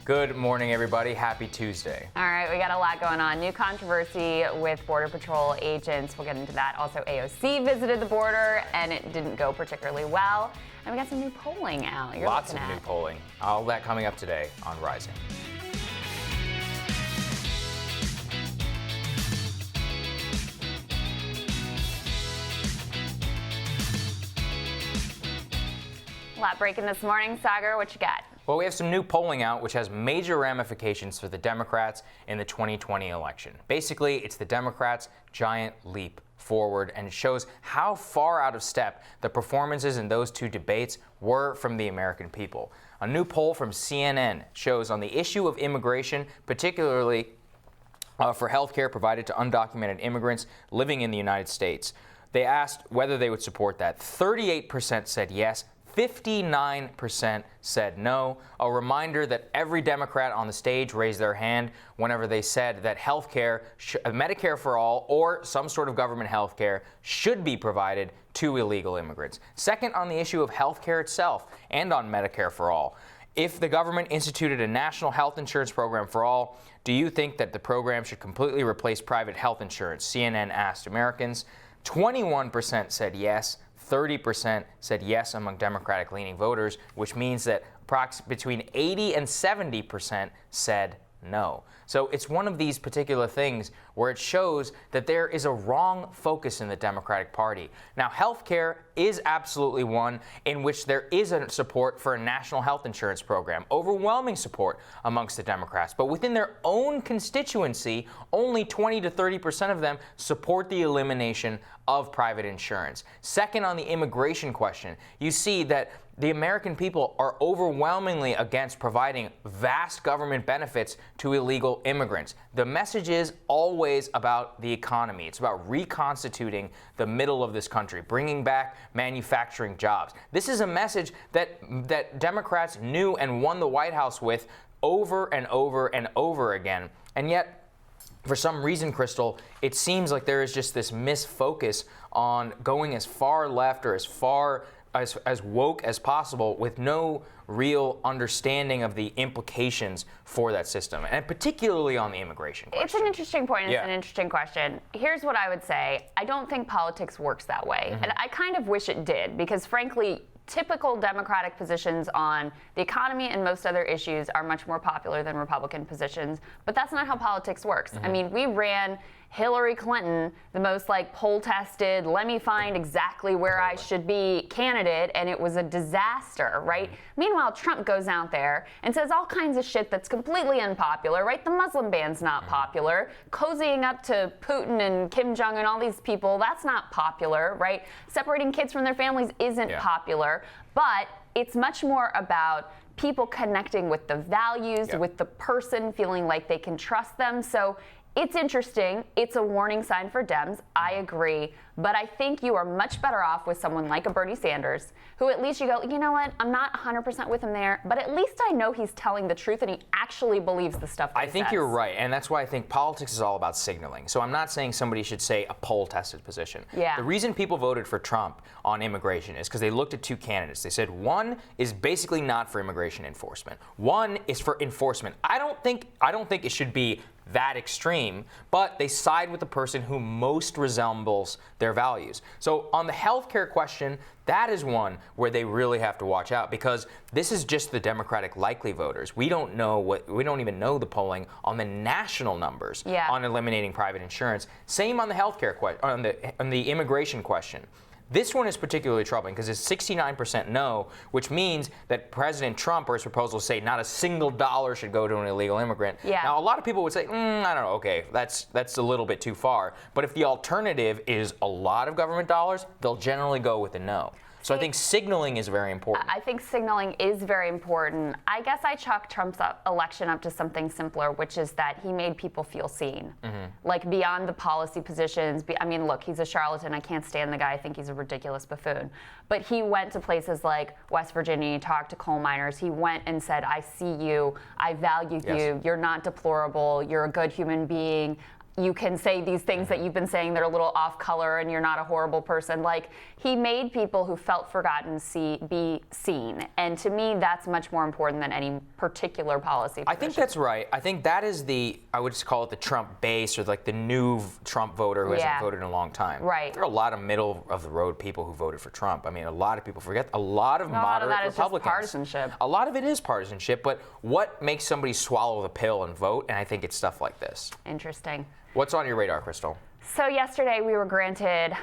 Good morning, everybody. Happy Tuesday. All right, we got a lot going on. New controversy with Border Patrol agents. We'll get into that. Also, AOC visited the border, and it didn't go particularly well. And we got some new polling out. Lots of new polling. All that coming up today on Rising. A lot breaking this morning. Saagar, what you got? Well, we have some new polling out, which has major ramifications for the Democrats in the 2020 election. Basically, it's the Democrats' giant leap forward, and it shows how far out of step the performances in those two debates were from the American people. A new poll from CNN shows on the issue of immigration, particularly for health care provided to undocumented immigrants living in the United States. They asked whether they would support that. 38% said yes. 59% said no. A reminder that every Democrat on the stage raised their hand whenever they said that health care, Medicare for all, or some sort of government health care should be provided to illegal immigrants. Second, on the issue of health care itself and on Medicare for all. If the government instituted a national health insurance program for all, do you think that the program should completely replace private health insurance? CNN asked Americans. 21% said yes. 30% said yes among Democratic-leaning voters, which means that between 80 and 70% said no. So it's one of these particular things where it shows that there is a wrong focus in the Democratic Party. Now, healthcare is absolutely one in which there is a support for a national health insurance program, overwhelming support amongst the Democrats. But within their own constituency, only 20 to 30% of them support the elimination of private insurance. Second, on the immigration question, you see that the American people are overwhelmingly against providing vast government benefits to illegal immigrants. The message is always about the economy. It's about reconstituting the middle of this country, bringing back manufacturing jobs. This is a message that Democrats knew and won the White House with over and over and over again. And yet, for some reason, Crystal, it seems like there is just this misfocus on going as far left or as far as woke as possible with no real understanding of the implications for that system, and particularly on the immigration question. It's an interesting point. It's an interesting question. Here's what I would say. I don't think politics works that way. And I kind of wish it did, because frankly, typical Democratic positions on the economy and most other issues are much more popular than Republican positions, but that's not how politics works. I mean, we ran Hillary Clinton, the most poll-tested, let me find exactly where I should be candidate, and it was a disaster, right? Meanwhile, Trump goes out there and says all kinds of shit that's completely unpopular, right? The Muslim ban's not popular. Cozying up to Putin and Kim Jong and all these people, that's not popular, right? Separating kids from their families isn't popular, but it's much more about people connecting with the values, with the person, feeling like they can trust them. So it's interesting. It's a warning sign for Dems. I agree. But I think you are much better off with someone like a Bernie Sanders, who at least you go, you know what, I'm not 100% with him there, but at least I know he's telling the truth and he actually believes the stuff that he says. I think you're right, and that's why I think politics is all about signaling. So I'm not saying somebody should say a poll-tested position. The reason people voted for Trump on immigration is because they looked at two candidates. They said one is basically not for immigration enforcement. One is for enforcement. I don't think it should be that extreme, but they side with the person who most resembles their values. So on the healthcare question, that is one where they really have to watch out, because this is just the Democratic likely voters. We don't even know the polling on the national numbers on eliminating private insurance. Same on the healthcare on the immigration question. This one is particularly troubling because it's 69% no, which means that President Trump or his proposals say not a single dollar should go to an illegal immigrant. Now, a lot of people would say, I don't know, okay, that's a little bit too far. But if the alternative is a lot of government dollars, they'll generally go with the no. So I think signaling is very important. I think signaling is very important. I guess I chalk Trump's election up to something simpler, which is that he made people feel seen. Like beyond the policy positions. I mean, look, he's a charlatan. I can't stand the guy. I think he's a ridiculous buffoon. But he went to places like West Virginia, talked to coal miners. He went and said, I see you. I value you. You're not deplorable. You're a good human being. you can say these things that you've been saying that are a little off color and you're not a horrible person. Like, he made people who felt forgotten be seen. And to me, that's much more important than any particular policy position. I think that's right. I think that is I would just call it the Trump base, or like the new Trump voter who hasn't voted in a long time. Right. There are a lot of middle of the road people who voted for Trump. I mean, a lot of people forget. A lot of moderate that Republicans. Is just partisanship. A lot of it is partisanship, but what makes somebody swallow the pill and vote? And I think it's stuff like this. Interesting. What's on your radar, Crystal? So yesterday we were granted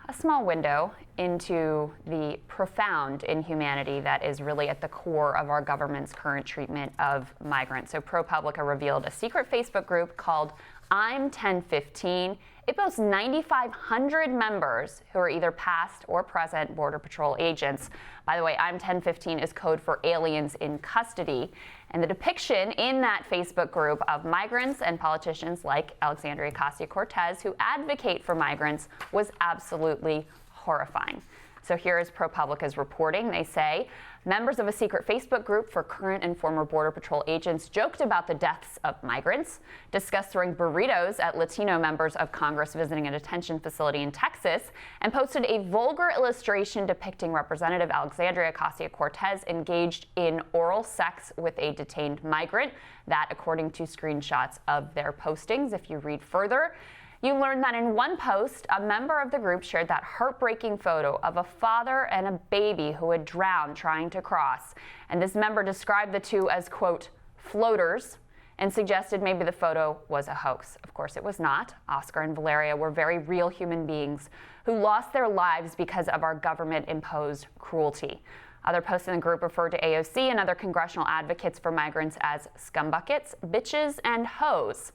a small window into the profound inhumanity that is really at the core of our government's current treatment of migrants. So ProPublica revealed a secret Facebook group called I'm 1015. It boasts 9,500 members who are either past or present Border Patrol agents. By the way, I'm 1015 is code for aliens in custody. And the depiction in that Facebook group of migrants and politicians like Alexandria Ocasio-Cortez who advocate for migrants was absolutely horrifying. So here is ProPublica's reporting. They say, members of a secret Facebook group for current and former Border Patrol agents joked about the deaths of migrants, discussed throwing burritos at Latino members of Congress visiting a detention facility in Texas, and posted a vulgar illustration depicting Representative Alexandria Ocasio-Cortez engaged in oral sex with a detained migrant. That, according to screenshots of their postings. If you read further, you learn that in one post, a member of the group shared that heartbreaking photo of a father and a baby who had drowned trying to cross. And this member described the two as, quote, floaters, and suggested maybe the photo was a hoax. Of course, it was not. Oscar and Valeria were very real human beings who lost their lives because of our government-imposed cruelty. Other posts in the group referred to AOC and other congressional advocates for migrants as scumbuckets, bitches, and hoes.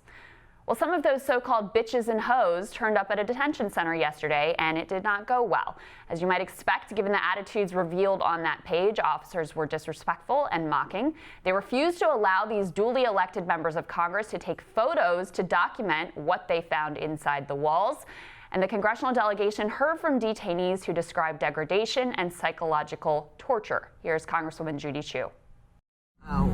Well, some of those so-called bitches and hoes turned up at a detention center yesterday, and it did not go well. As you might expect, given the attitudes revealed on that page, officers were disrespectful and mocking. They refused to allow these duly elected members of Congress to take photos to document what they found inside the walls. And the congressional delegation heard from detainees who described degradation and psychological torture. Here's Congresswoman Judy Chu.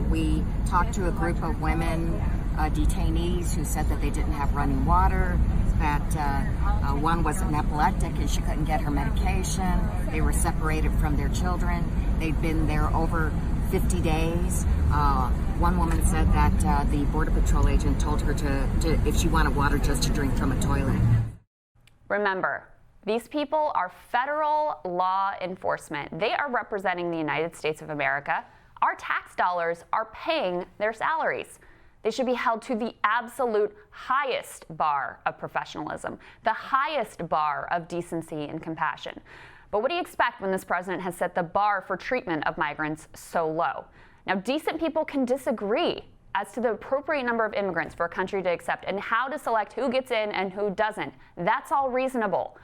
We talked to a group of women, detainees, who said that they didn't have running water, that one was an epileptic and she couldn't get her medication. They were separated from their children. They'd been there over 50 days. One woman said that the Border Patrol agent told her to if she wanted water, just to drink from a toilet. Remember, these people are federal law enforcement. They are representing the United States of America. Our tax dollars are paying their salaries. They should be held to the absolute highest bar of professionalism, the highest bar of decency and compassion. But what do you expect when this president has set the bar for treatment of migrants so low? Now, decent people can disagree as to the appropriate number of immigrants for a country to accept and how to select who gets in and who doesn't. That's all reasonable.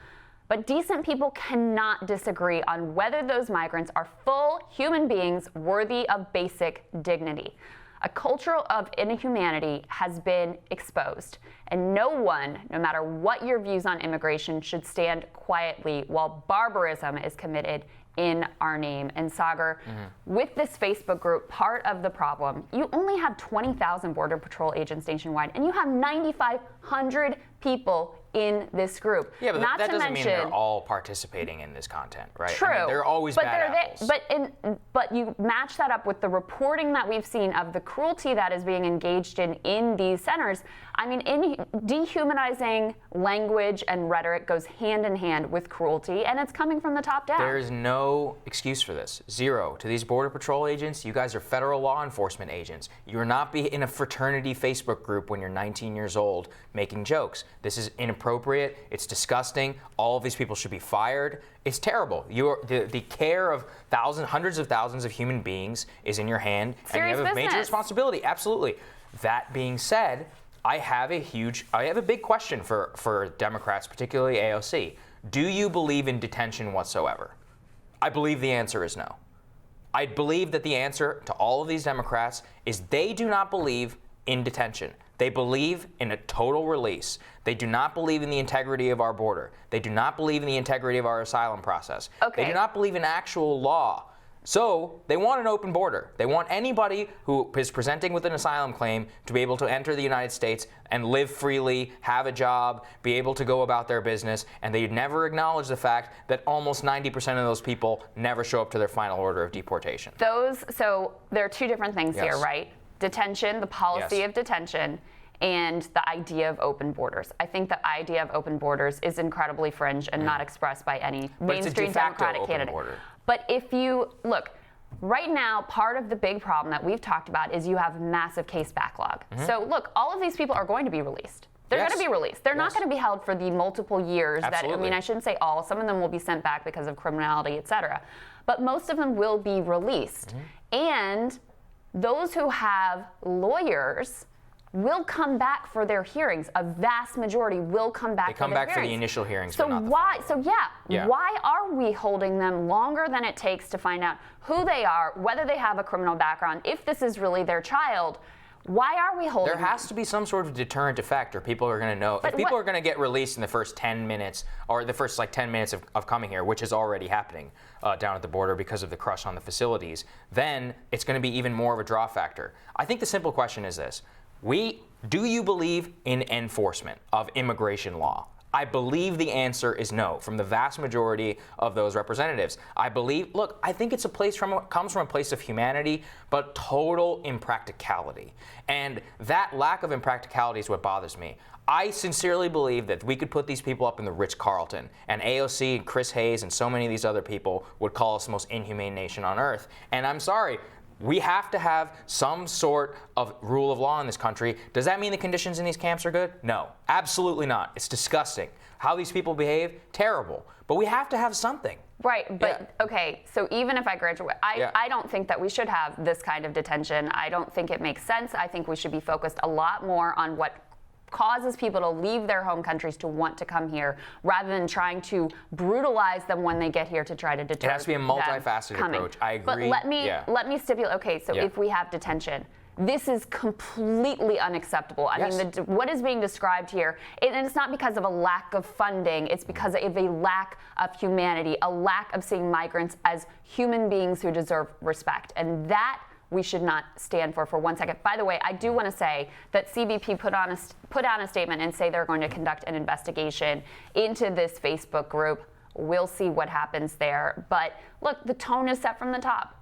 But decent people cannot disagree on whether those migrants are full human beings worthy of basic dignity. A culture of inhumanity has been exposed, and no one, no matter what your views on immigration, should stand quietly while barbarism is committed in our name. And Saagar, with this Facebook group, part of the problem, you only have 20,000 Border Patrol agents nationwide, and you have 9,500 people in this group. Yeah, but that doesn't mean they're all participating in this content, right? True. I mean, they're always bad apples. But you match that up with the reporting that we've seen of the cruelty that is being engaged in these centers. I mean, dehumanizing language and rhetoric goes hand in hand with cruelty, and it's coming from the top down. There is no excuse for this. Zero. To these Border Patrol agents, you guys are federal law enforcement agents. You're not in a fraternity Facebook group when you're 19 years old making jokes. This is inappropriate. It's disgusting. All of these people should be fired. It's terrible. The care of hundreds of thousands of human beings is in your hand, Serious and you have a major business. responsibility. Absolutely. That being said, I have a big question for Democrats, particularly AOC. Do you believe in detention whatsoever? I believe the answer is no. I believe that the answer to all of these Democrats is they do not believe in detention. They believe in a total release. They do not believe in the integrity of our border. They do not believe in the integrity of our asylum process. Okay. They do not believe in actual law. So they want an open border. They want anybody who is presenting with an asylum claim to be able to enter the United States and live freely, have a job, be able to go about their business, and they never acknowledge the fact that almost 90% of those people never show up to their final order of deportation. So there are two different things here, right? Detention, the policy of detention, and the idea of open borders. I think the idea of open borders is incredibly fringe and not expressed by any mainstream Democratic candidate. Border. But if you look, right now, part of the big problem that we've talked about is you have massive case backlog. So look, all of these people are going to be released. They're going to be released. They're not going to be held for the multiple years that, I mean, I shouldn't say all, some of them will be sent back because of criminality, et cetera. But most of them will be released. And those who have lawyers will come back for their hearings. A vast majority will come back for their hearings. They come back for the initial hearings, so but not the why? final. So why are we holding them longer than it takes to find out who they are, whether they have a criminal background, if this is really their child? Why are we holding them? There has to be some sort of deterrent effect, or people are going to know. If people are going to get released in the first 10 minutes, or the first 10 minutes of coming here, which is already happening down at the border because of the crush on the facilities, then it's going to be even more of a draw factor. I think the simple question is this. Do you believe in enforcement of immigration law? I believe the answer is no, from the vast majority of those representatives. I think it's comes from a place of humanity, but total impracticality. And that lack of impracticality is what bothers me. I sincerely believe that we could put these people up in the Ritz-Carlton, and AOC and Chris Hayes and so many of these other people would call us the most inhumane nation on earth. And I'm sorry, we have to have some sort of rule of law in this country. Does that mean the conditions in these camps are good? No, absolutely not. It's disgusting. How these people behave, terrible. But we have to have something. Right, but okay, so even if I graduate, I don't think that we should have this kind of detention. I don't think it makes sense. I think we should be focused a lot more on what causes people to leave their home countries to want to come here, rather than trying to brutalize them when they get here to try to deter them. It has to be a multifaceted approach. I agree. But let me stipulate, okay, so if we have detention, this is completely unacceptable. I mean, what is being described here, and it's not because of a lack of funding, it's because of a lack of humanity, a lack of seeing migrants as human beings who deserve respect. And that we should not stand for 1 second. By the way, I do want to say that CBP put out a statement and say they're going to conduct an investigation into this Facebook group. We'll see what happens there. But look, the tone is set from the top.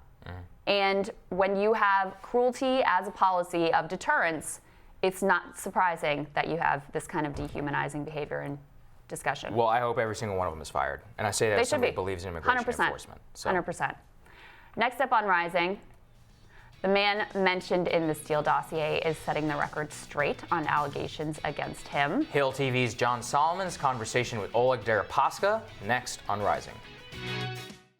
And when you have cruelty as a policy of deterrence, it's not surprising that you have this kind of dehumanizing behavior and discussion. Well, I hope every single one of them is fired. And I say that as somebody who believes in immigration 100%, enforcement. So. 100%. Next up on Rising, the man mentioned in the Steele dossier is setting the record straight on allegations against him. Hill TV's John Solomon's conversation with Oleg Deripaska, next on Rising.